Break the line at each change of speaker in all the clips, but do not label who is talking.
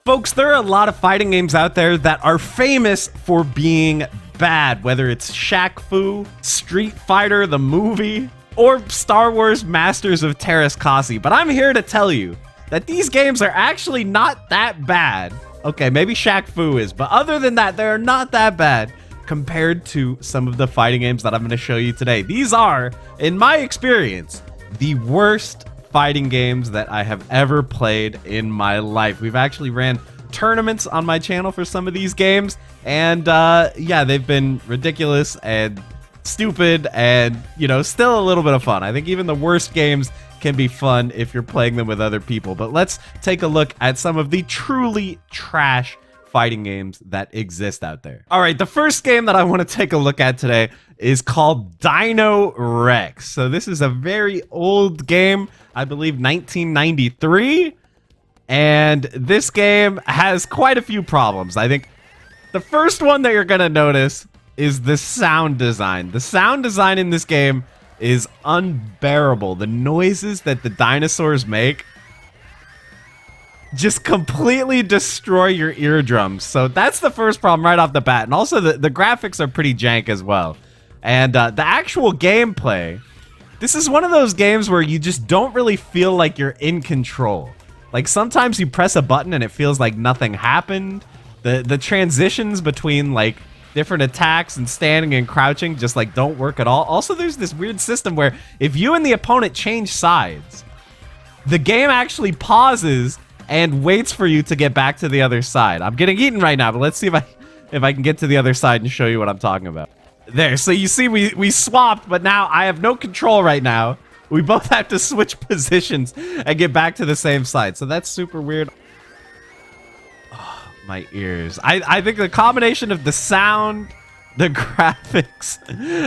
Folks, there are a lot of fighting games out there that are famous for being bad, whether it's Shaq Fu, Street Fighter the movie, or Star Wars Masters of Teräs Käsi. But I'm here to tell you that these games are actually not that bad. Okay, maybe Shaq Fu is, but other than that, they're not that bad compared to some of the fighting games that I'm going to show you today. These are, in my experience, the worst fighting games that I have ever played in my life. We've actually ran tournaments on my channel for some of these games, and yeah, they've been ridiculous and stupid and, you know, still a little bit of fun. I think even the worst games can be fun if you're playing them with other people. But let's take a look at some of the truly trash fighting games that exist out there. All right, the first game that I want to take a look at today is called Dino Rex. So this is a very old game, I believe 1993. And this game has quite a few problems. I think the first one that you're going to notice is the sound design. The sound design in this game is unbearable. The noises that the dinosaurs make just completely destroy your eardrums. So that's the first problem right off the bat. And also the graphics are pretty jank as well. And the actual gameplay, this is one of those games where you just don't really feel like you're in control. Like sometimes you press a button and it feels like nothing happened. The transitions between like different attacks and standing and crouching just like don't work at all. Also, there's this weird system where if you and the opponent change sides, the game actually pauses and waits for you to get back to the other side. I'm getting eaten right now, but let's see if I can get to the other side and show you what I'm talking about. There, so you see we swapped, but now I have no control right now. We both have to switch positions and get back to the same side. So that's super weird. Oh, my ears. I think the combination of the sound, the graphics,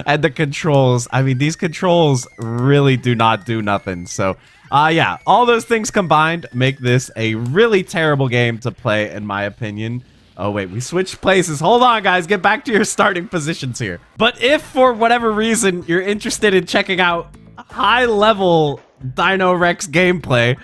and the controls. I mean, these controls really do not do nothing. So, yeah, all those things combined make this a really terrible game to play, in my opinion. Oh, wait, we switched places. Hold on, guys. Get back to your starting positions here. But if, for whatever reason, you're interested in checking out high-level Dino Rex gameplay,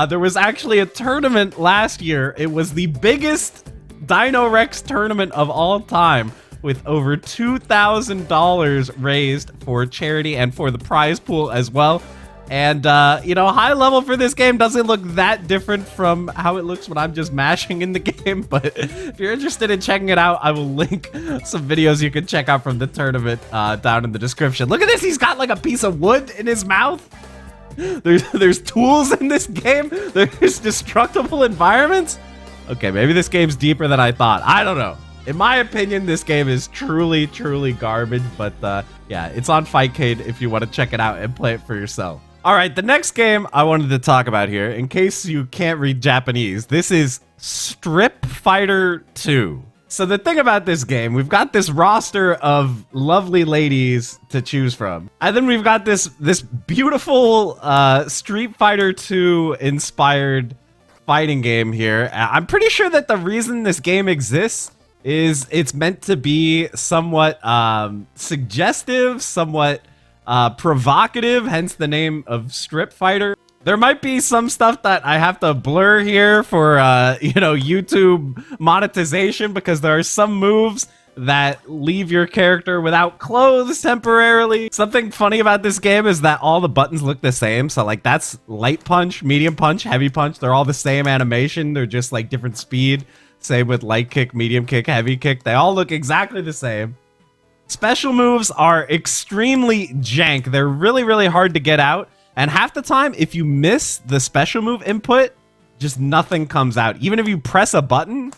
there was actually a tournament last year. It was the biggest Dino Rex tournament of all time, with over $2,000 raised for charity and for the prize pool as well. And, you know, high level for this game doesn't look that different from how it looks when I'm just mashing in the game. But if you're interested in checking it out, I will link some videos you can check out from the tournament down in the description. Look at this. He's got like a piece of wood in his mouth. There's tools in this game. There's destructible environments. Okay, maybe this game's deeper than I thought. I don't know. In my opinion, this game is truly, truly garbage. But yeah, it's on Fightcade if you want to check it out and play it for yourself. All right, the next game I wanted to talk about here, in case you can't read Japanese, this is Strip Fighter 2. So the thing about this game, we've got this roster of lovely ladies to choose from. And then we've got this beautiful Street Fighter 2 inspired fighting game here. I'm pretty sure that the reason this game exists is it's meant to be somewhat suggestive, somewhat provocative, hence the name of Strip Fighter. There might be some stuff that I have to blur here for, you know, YouTube monetization, because there are some moves that leave your character without clothes temporarily. Something funny about this game is that all the buttons look the same. So like that's light punch, medium punch, heavy punch. They're all the same animation. They're just like different speed. Same with light kick, medium kick, heavy kick. They all look exactly the same. Special moves are extremely jank. They're really, really hard to get out. And half the time, if you miss the special move input, just nothing comes out. Even if you press a button,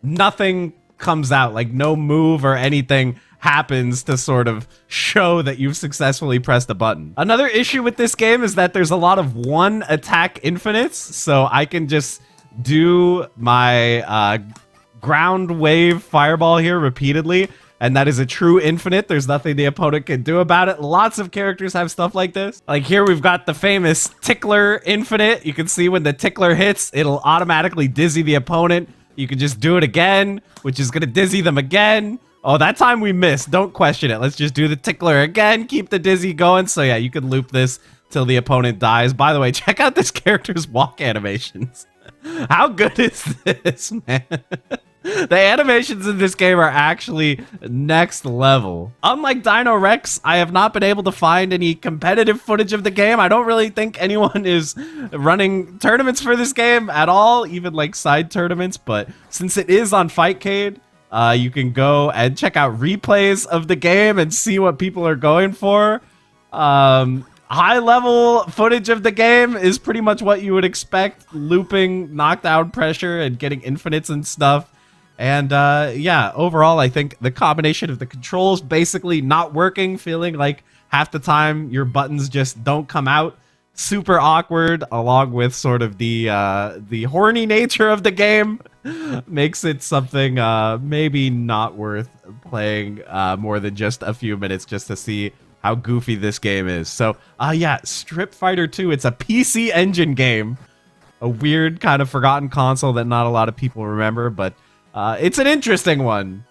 nothing comes out. Like no move or anything happens to sort of show that you've successfully pressed a button. Another issue with this game is that there's a lot of one attack infinites. So I can just do my ground wave fireball here repeatedly. And that is a true infinite. There's nothing the opponent can do about it. Lots of characters have stuff like this. Like here, we've got the famous Tickler infinite. You can see when the Tickler hits, it'll automatically dizzy the opponent. You can just do it again, which is going to dizzy them again. Oh, that time we missed. Don't question it. Let's just do the Tickler again. Keep the dizzy going. So yeah, you can loop this till the opponent dies. By the way, check out this character's walk animations. How good is this, man? The animations in this game are actually next level. Unlike Dino Rex, I have not been able to find any competitive footage of the game. I don't really think anyone is running tournaments for this game at all, even like side tournaments. But since it is on Fightcade, you can go and check out replays of the game and see what people are going for. High level footage of the game is pretty much what you would expect. Looping, knockdown pressure, and getting infinites and stuff. And yeah, overall, I think the combination of the controls basically not working, feeling like half the time your buttons just don't come out, super awkward, along with sort of the horny nature of the game, makes it something maybe not worth playing more than just a few minutes just to see how goofy this game is. So yeah, Street Fighter 2, it's a PC Engine game, a weird kind of forgotten console that not a lot of people remember, but it's an interesting one,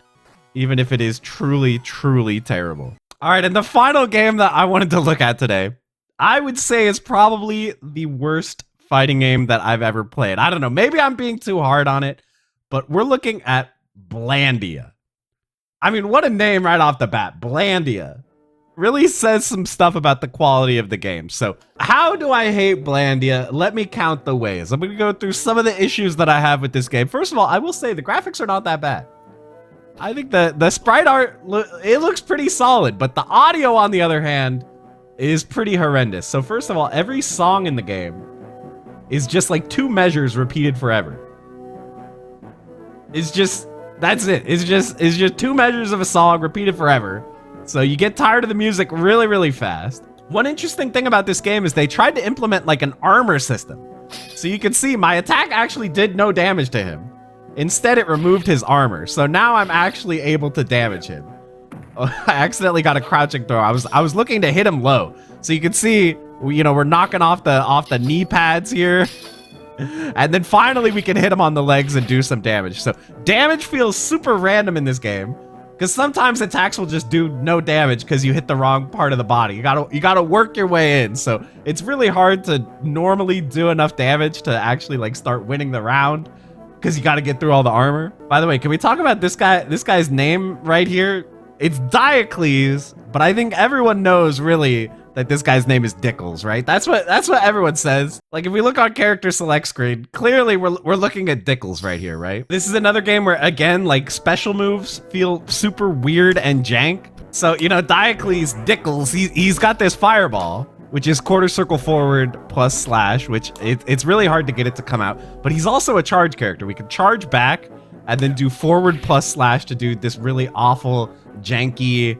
even if it is truly, truly terrible. All right, and the final game that I wanted to look at today, I would say is probably the worst fighting game that I've ever played. I don't know, maybe I'm being too hard on it, but we're looking at Blandia. I mean, what a name right off the bat, Blandia. Really says some stuff about the quality of the game. So how do I hate Blandia? Let me count the ways. I'm going to go through some of the issues that I have with this game. First of all, I will say the graphics are not that bad. I think the sprite art, it looks pretty solid, but the audio, on the other hand, is pretty horrendous. So first of all, every song in the game is just like 2 measures repeated forever. It's just, that's it. It's just 2 measures of a song repeated forever. So you get tired of the music really, really fast. One interesting thing about this game is they tried to implement like an armor system. So you can see my attack actually did no damage to him. Instead, it removed his armor. So now I'm actually able to damage him. Oh, I accidentally got a crouching throw. I was looking to hit him low. So you can see, you know, we're knocking off the knee pads here. And then finally we can hit him on the legs and do some damage. So damage feels super random in this game, because sometimes attacks will just do no damage because you hit the wrong part of the body. You gotta work your way in. So it's really hard to normally do enough damage to actually like start winning the round, because you gotta get through all the armor. By the way, can we talk about this guy's name right here? It's Diocles, but I think everyone knows really that this guy's name is Dickles, right? That's what everyone says. Like if we look on character select screen, clearly we're looking at Dickles right here, right? This is another game where, again, like special moves feel super weird and jank. So, you know, Diocles, Dickles, he's got this fireball, which is quarter circle forward plus slash, which it's really hard to get it to come out. But he's also a charge character. We can charge back and then do forward plus slash to do this really awful, janky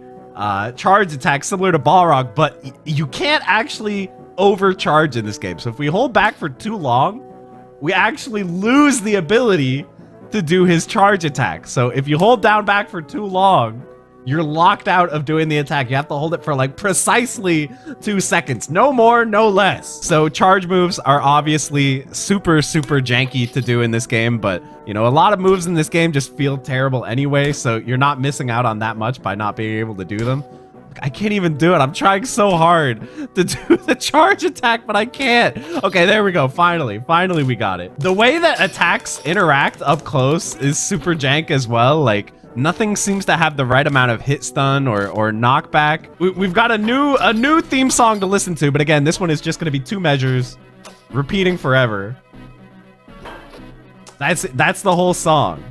charge attack similar to Balrog, but you can't actually overcharge in this game. So if we hold back for too long, we actually lose the ability to do his charge attack. So if you hold down back for too long, you're locked out of doing the attack. You have to hold it for like precisely 2 seconds. No more, no less. So charge moves are obviously super, super janky to do in this game, but you know, a lot of moves in this game just feel terrible anyway, so you're not missing out on that much by not being able to do them. I can't even do it. I'm trying so hard to do the charge attack, but I can't. Okay, there we go. Finally we got it. The way that attacks interact up close is super jank as well. Like, nothing seems to have the right amount of hit stun or knockback. We've got a new theme song to listen to, but again, this one is just going to be 2 measures repeating forever. That's the whole song.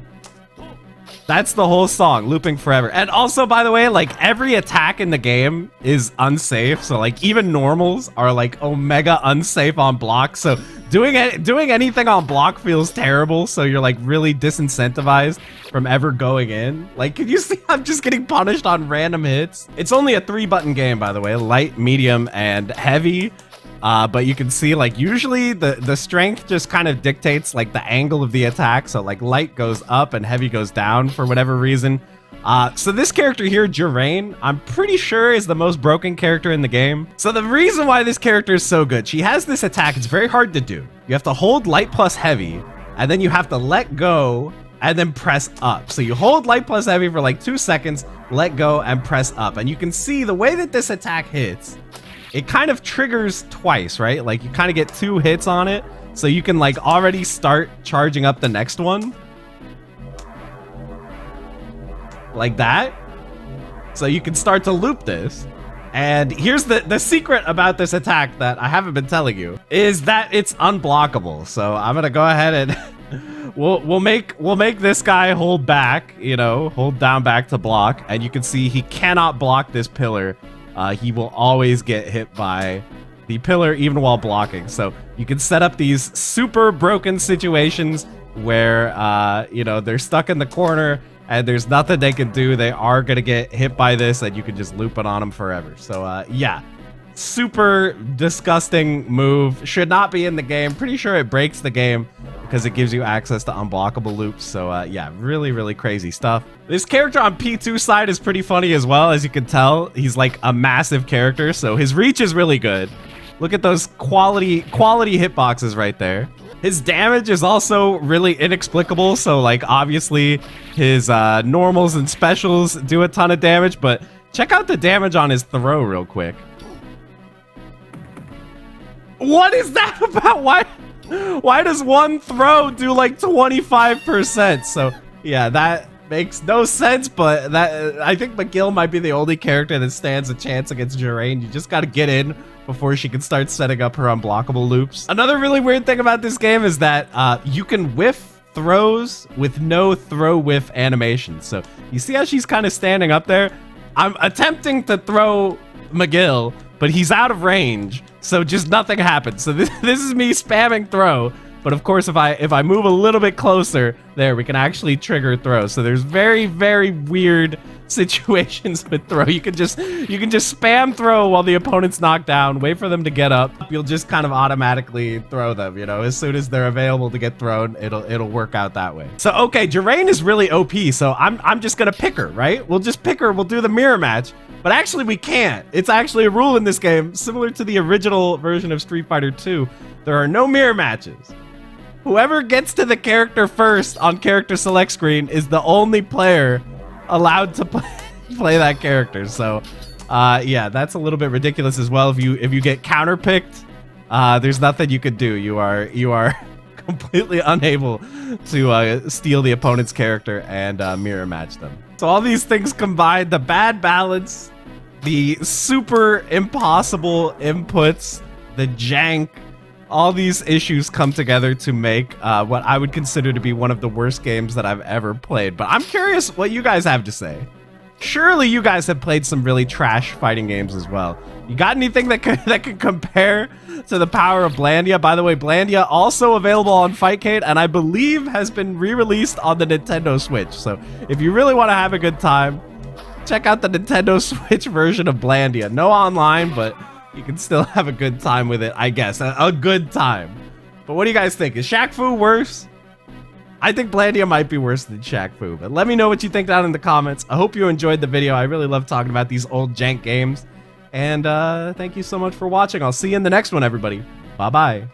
That's the whole song, looping forever. And also, by the way, like every attack in the game is unsafe. So like even normals are like omega unsafe on block. So doing anything on block feels terrible. So you're like really disincentivized from ever going in. Like, can you see I'm just getting punished on random hits? It's only a 3-button game, by the way, light, medium, and heavy. But you can see like usually the strength just kind of dictates like the angle of the attack. So like light goes up and heavy goes down for whatever reason. So this character here, Jerain, I'm pretty sure is the most broken character in the game. So the reason why this character is so good, she has this attack. It's very hard to do. You have to hold light plus heavy, and then you have to let go and then press up. So you hold light plus heavy for like 2 seconds, let go and press up. And you can see the way that this attack hits, it kind of triggers twice, right? Like you kind of get 2 hits on it. So you can like already start charging up the next one. Like that. So you can start to loop this. And here's the secret about this attack that I haven't been telling you, is that it's unblockable. So I'm gonna go ahead and we'll make this guy hold back, you know, hold down back to block, and you can see he cannot block this pillar. He will always get hit by the pillar even while blocking. So you can set up these super broken situations where you know, they're stuck in the corner and there's nothing they can do. They are gonna get hit by this, and you can just loop it on them forever. So yeah, super disgusting move. Should not be in the game. Pretty sure it breaks the game because it gives you access to unblockable loops. So yeah, really, really crazy stuff. This character on P2 side is pretty funny as well. As you can tell, he's like a massive character, so his reach is really good. Look at those quality hitboxes right there. His damage is also really inexplicable. So like obviously his normals and specials do a ton of damage, but check out the damage on his throw real quick. What is that about? Why does one throw do like 25%? So yeah, that makes no sense, but that I think McGill might be the only character that stands a chance against Jerain. You just got to get in before she can start setting up her unblockable loops. Another really weird thing about this game is that you can whiff throws with no throw whiff animation. So you see how she's kind of standing up there? I'm attempting to throw McGill, but he's out of range, so just nothing happens. So this is me spamming throw. But of course, if I move a little bit closer, there, we can actually trigger throw. So there's very, very weird situations with throw. You can just spam throw while the opponent's knocked down, wait for them to get up. You'll just kind of automatically throw them, you know, as soon as they're available to get thrown, it'll work out that way. So okay, Jerain is really OP, so I'm just gonna pick her, right? We'll just pick her, we'll do the mirror match. But actually we can't. It's actually a rule in this game, similar to the original version of Street Fighter 2. There are no mirror matches. Whoever gets to the character first on character select screen is the only player allowed to play that character. So yeah, that's a little bit ridiculous as well. If you get counterpicked, there's nothing you could do. You are completely unable to steal the opponent's character and mirror match them. So all these things combined, the bad balance, the super impossible inputs, the jank, all these issues come together to make what I would consider to be one of the worst games that I've ever played. But I'm curious what you guys have to say. Surely you guys have played some really trash fighting games as well. You got anything that could compare to the power of Blandia? By the way, Blandia also available on Fightcade, and I believe has been re-released on the Nintendo Switch. So if you really want to have a good time, check out the Nintendo Switch version of Blandia. No online, but you can still have a good time with it, I guess. A good time. But what do you guys think? Is Shaq Fu worse? I think Blandia might be worse than Shaq Fu, but let me know what you think down in the comments. I hope you enjoyed the video. I really love talking about these old jank games. And thank you so much for watching. I'll see you in the next one, everybody. Bye-bye.